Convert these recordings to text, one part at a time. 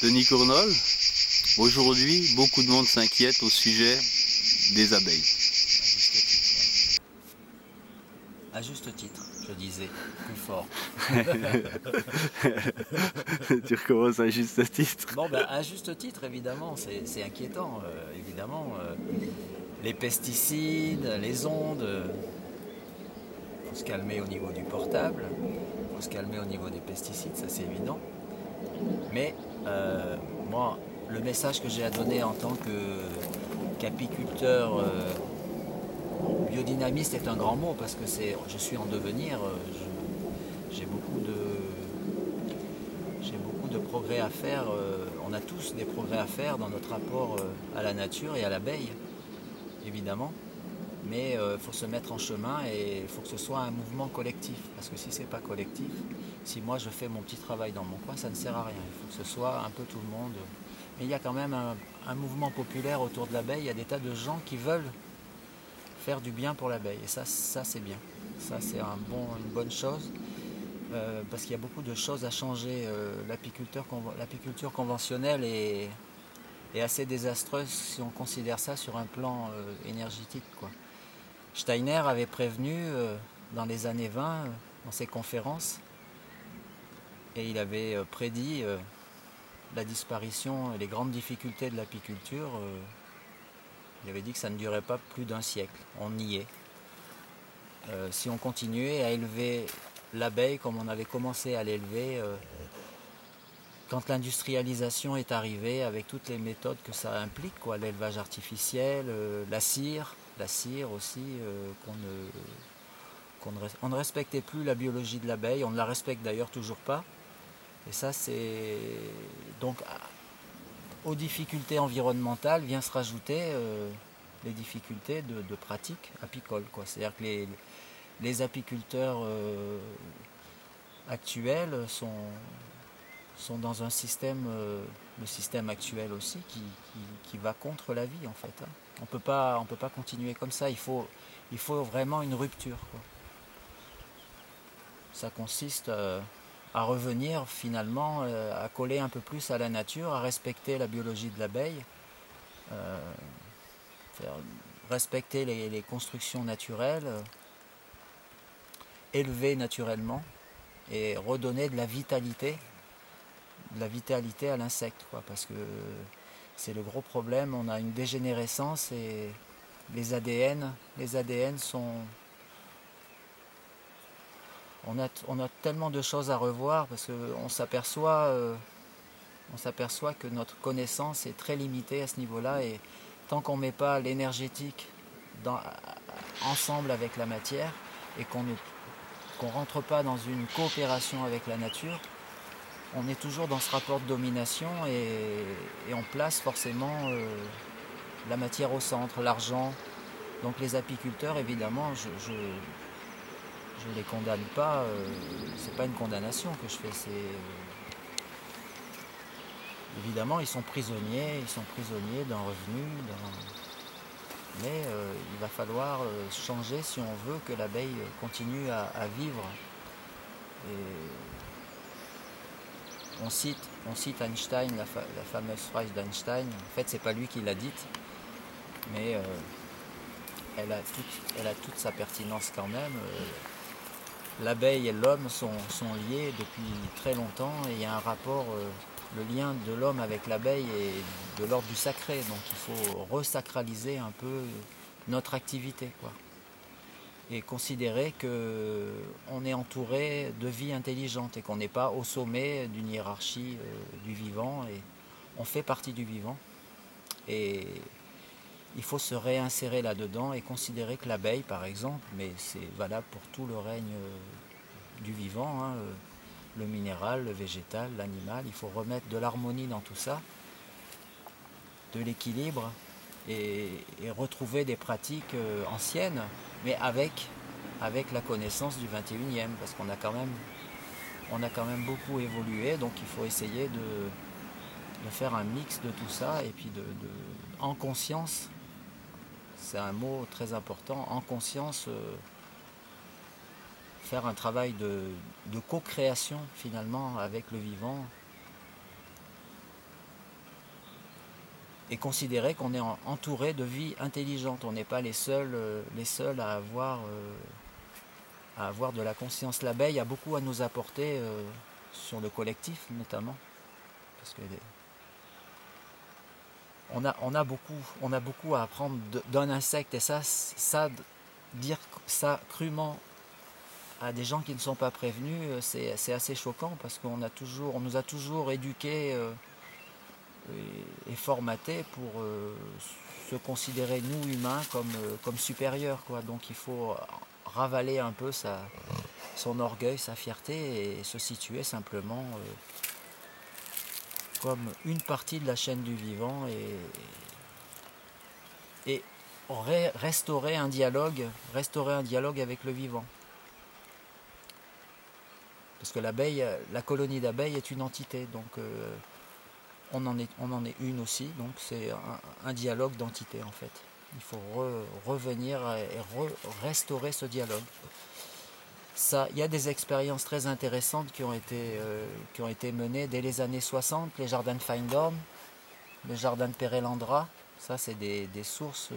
Denis Cournol, aujourd'hui, beaucoup de monde s'inquiète au sujet des abeilles. À juste titre, je disais, plus fort. Tu recommences à juste titre. Bon, ben, à juste titre, évidemment, c'est inquiétant. Évidemment, les pesticides, les ondes, faut se calmer au niveau du portable, faut se calmer au niveau des pesticides, ça c'est évident. Mais moi, le message que j'ai à donner en tant qu'apiculteur biodynamiste est un grand mot parce que je suis en devenir. J'ai beaucoup de progrès à faire. On a tous des progrès à faire dans notre rapport à la nature et à l'abeille, évidemment. Mais il faut se mettre en chemin et il faut que ce soit un mouvement collectif. Parce que si c'est pas collectif, si moi je fais mon petit travail dans mon coin, ça ne sert à rien. Il faut que ce soit un peu tout le monde. Mais il y a quand même un mouvement populaire autour de l'abeille. Il y a des tas de gens qui veulent faire du bien pour l'abeille. Et ça c'est bien. Ça c'est une bonne chose. Parce qu'il y a beaucoup de choses à changer. L'apiculture conventionnelle est assez désastreuse si on considère ça sur un plan énergétique, quoi. Steiner avait prévenu dans les années 20, dans ses conférences, et il avait prédit la disparition et les grandes difficultés de l'apiculture. Il avait dit que ça ne durait pas plus d'un siècle. On y est. Si on continuait à élever l'abeille comme on avait commencé à l'élever quand l'industrialisation est arrivée, avec toutes les méthodes que ça implique, quoi, l'élevage artificiel, la cire aussi, on ne respectait plus la biologie de l'abeille, on ne la respecte d'ailleurs toujours pas. Et ça, c'est donc aux difficultés environnementales vient se rajouter les difficultés de pratique apicole, quoi. C'est-à-dire que les apiculteurs actuels sont dans un système, le système actuel aussi, qui va contre la vie en fait, hein. On peut pas continuer comme ça, il faut vraiment une rupture, quoi. Ça consiste à revenir finalement, à coller un peu plus à la nature, à respecter la biologie de l'abeille, euh, respecter les constructions naturelles, élever naturellement et redonner de la vitalité à l'insecte, quoi, parce que c'est le gros problème. On a une dégénérescence et les ADN sont... On a tellement de choses à revoir parce qu'on s'aperçoit que notre connaissance est très limitée à ce niveau-là et tant qu'on ne met pas l'énergétique ensemble avec la matière et qu'on ne rentre pas dans une coopération avec la nature, on est toujours dans ce rapport de domination et on place forcément la matière au centre, l'argent. Donc les apiculteurs, évidemment, je les condamne pas, c'est pas une condamnation que je fais, évidemment ils sont prisonniers d'un revenu, mais il va falloir changer si on veut que l'abeille continue à vivre. Et on cite Einstein, la fameuse phrase d'Einstein. En fait, c'est pas lui qui l'a dite, mais elle a toute sa pertinence quand même. L'abeille et l'homme sont liés depuis très longtemps et il y a un rapport, le lien de l'homme avec l'abeille est de l'ordre du sacré, donc il faut resacraliser un peu notre activité, quoi. Et considérer qu'on est entouré de vie intelligente et qu'on n'est pas au sommet d'une hiérarchie du vivant, et on fait partie du vivant. Et il faut se réinsérer là-dedans et considérer que l'abeille, par exemple, mais c'est valable pour tout le règne du vivant, hein, le minéral, le végétal, l'animal, il faut remettre de l'harmonie dans tout ça, de l'équilibre, et retrouver des pratiques anciennes, mais avec la connaissance du 21e, parce qu'on a quand même beaucoup évolué, donc il faut essayer de faire un mix de tout ça, et puis en conscience, c'est un mot très important, en conscience, faire un travail de co-création finalement avec le vivant, et considérer qu'on est entouré de vie intelligente. On n'est pas les seuls à avoir de la conscience. L'abeille a beaucoup à nous apporter sur le collectif notamment, parce que on a beaucoup à apprendre d'un insecte, et ça dire ça crûment à des gens qui ne sont pas prévenus, c'est assez choquant, parce on nous a toujours éduqués et formatés pour se considérer, nous humains, comme supérieurs, quoi. Donc il faut ravaler un peu son orgueil, sa fierté, et se situer simplement comme une partie de la chaîne du vivant, et restaurer un dialogue avec le vivant. Parce que la colonie d'abeilles est une entité, donc on en est une aussi, donc c'est un dialogue d'entité en fait. Il faut revenir et restaurer ce dialogue. Il y a des expériences très intéressantes qui ont été menées dès les années 60, les jardins de Findorn, le jardin de Perelandra. Ça, c'est des sources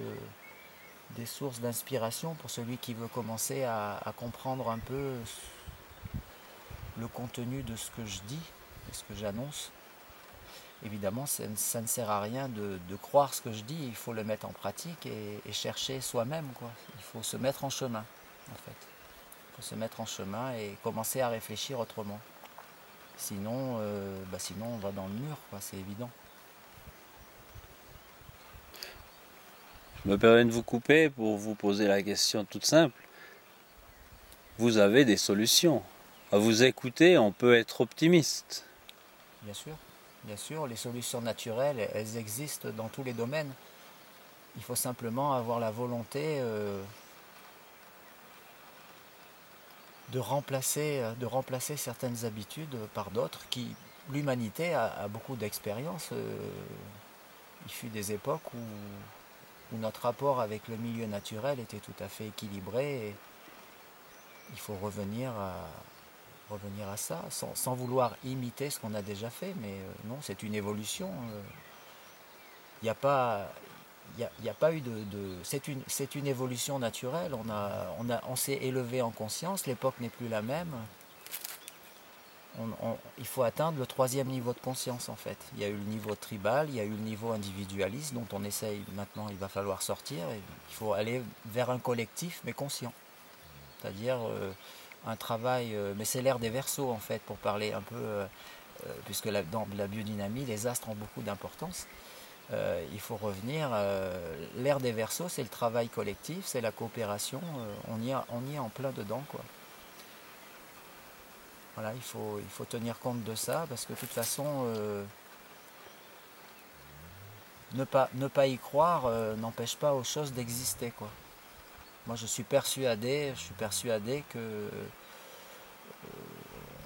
d'inspiration pour celui qui veut commencer à comprendre un peu le contenu de ce que je dis, de ce que j'annonce. Évidemment, ça ne sert à rien de croire ce que je dis, il faut le mettre en pratique et chercher soi-même, quoi. Il faut se mettre en chemin, en fait. Il faut se mettre en chemin et commencer à réfléchir autrement. Sinon, sinon on va dans le mur, quoi, c'est évident. Je me permets de vous couper pour vous poser la question toute simple. Vous avez des solutions. À vous écouter, on peut être optimiste. Bien sûr, les solutions naturelles, elles existent dans tous les domaines. Il faut simplement avoir la volonté de remplacer certaines habitudes par d'autres. L'humanité a beaucoup d'expérience. Il fut des époques où notre rapport avec le milieu naturel était tout à fait équilibré. Et il faut revenir à ça, sans vouloir imiter ce qu'on a déjà fait, mais non, c'est une évolution. Il n'y a pas eu c'est une évolution naturelle. On s'est élevé en conscience, l'époque n'est plus la même. Il faut atteindre le 3e niveau de conscience en fait. Il y a eu le niveau tribal, il y a eu le niveau individualiste dont on essaye maintenant, il va falloir sortir. Il faut aller vers un collectif mais conscient. C'est-à-dire un travail, mais c'est l'ère des Verseaux en fait, pour parler un peu, puisque dans la biodynamie, les astres ont beaucoup d'importance. Il faut revenir, l'ère des Verseaux, c'est le travail collectif, c'est la coopération, on y est en plein dedans, quoi. Voilà, il faut tenir compte de ça, parce que de toute façon, ne pas y croire n'empêche pas aux choses d'exister, quoi. Moi, je suis persuadé que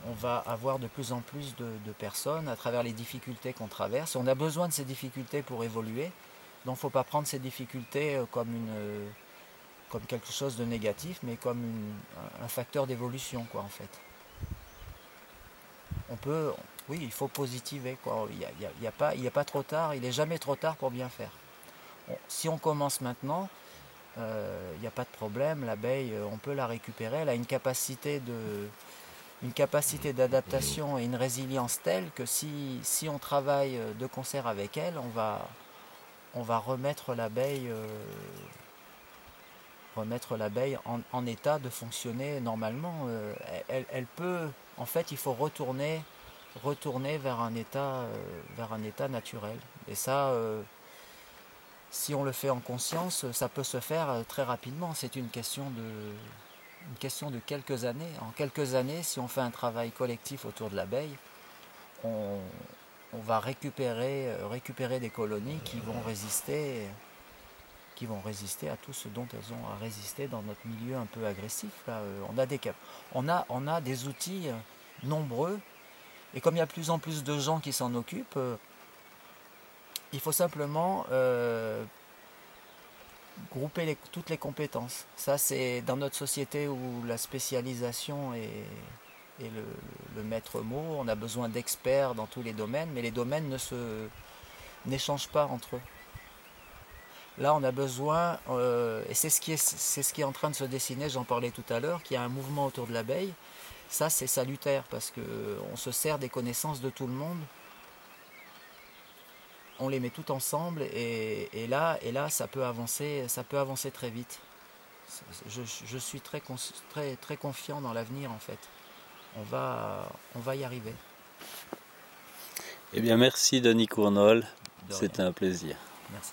on va avoir de plus en plus de personnes à travers les difficultés qu'on traverse. On a besoin de ces difficultés pour évoluer, donc il ne faut pas prendre ces difficultés comme quelque chose de négatif, mais comme un facteur d'évolution, quoi, en fait. Oui, il faut positiver, quoi. Il n'y a pas trop tard, il n'est jamais trop tard pour bien faire. Si on commence maintenant, il n'y a pas de problème, l'abeille, on peut la récupérer, elle a une capacité d'adaptation et une résilience telle que si on travaille de concert avec elle, on va remettre l'abeille en état de fonctionner normalement. Elle peut, en fait, il faut retourner vers un état naturel. Et ça, si on le fait en conscience, ça peut se faire très rapidement. C'est une question de quelques années. En quelques années, si on fait un travail collectif autour de l'abeille, on va récupérer des colonies qui vont résister qui vont résister à tout ce dont elles ont à résister dans notre milieu un peu agressif. Là. On a des outils nombreux, et comme il y a de plus en plus de gens qui s'en occupent, il faut simplement grouper toutes les compétences. Ça, c'est dans notre société où la spécialisation est le maître mot. On a besoin d'experts dans tous les domaines, mais les domaines n'échangent pas entre eux. Là, on a besoin, et c'est ce qui est en train de se dessiner, j'en parlais tout à l'heure, qu'il y a un mouvement autour de l'abeille. Ça, c'est salutaire, parce qu'on se sert des connaissances de tout le monde, on les met tout ensemble, et là, ça peut avancer très vite. Je suis très confiant dans l'avenir, en fait. On va y arriver. Eh bien, merci Denis Cournol, c'était un plaisir. Merci.